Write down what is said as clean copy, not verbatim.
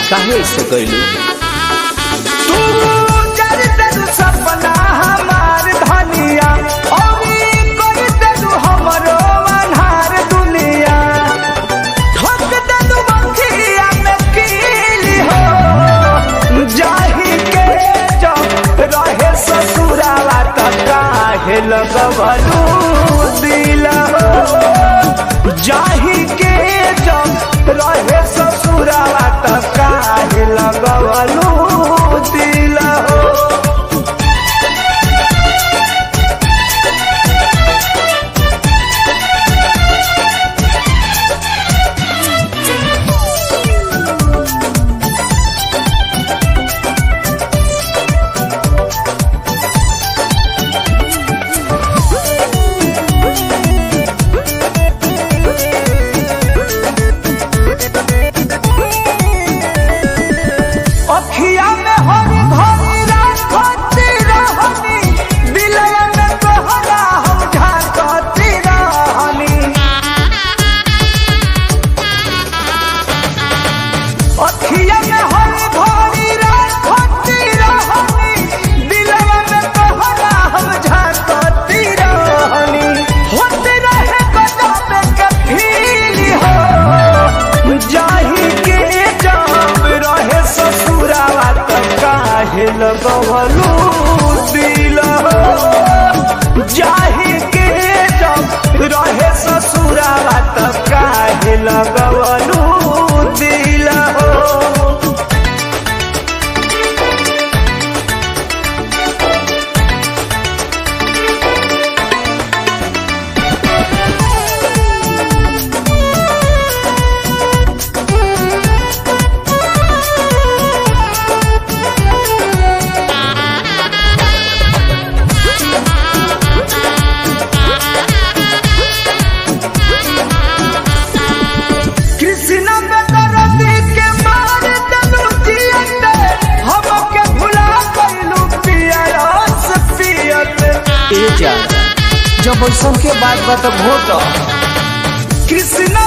काहे से कैलू तू जर देलू सपना हमार धनिया और कर देलू हमरो अनहार दुनिया ठोक देलू बखिया में कीली हो जाही के जब रहे ससुरावा त काहे लगवलू दिल हो जाही के जब रहे ससुरावा त काहे लगवलू दिल हो। अखिया में हरी भरी राखती रहनी दिलया में तोहरा हम झांकती रहनी अखिया में हरी भरी राखती रहनी दिलया में तोहरा हम झांकती रहनी होते रहे गजब के फील हो जाही के जब रहे ससुरावा त काहे लगवलू दिल हो जाही के जब रहे ससुरावा त काहे लगवलू दिल हो। कृष्ण बेदरदी के मार देलू जियते हमके भुला गइलू पिया रस पियते ए जा जब ऐसन के बात बा त भोट कृष्ण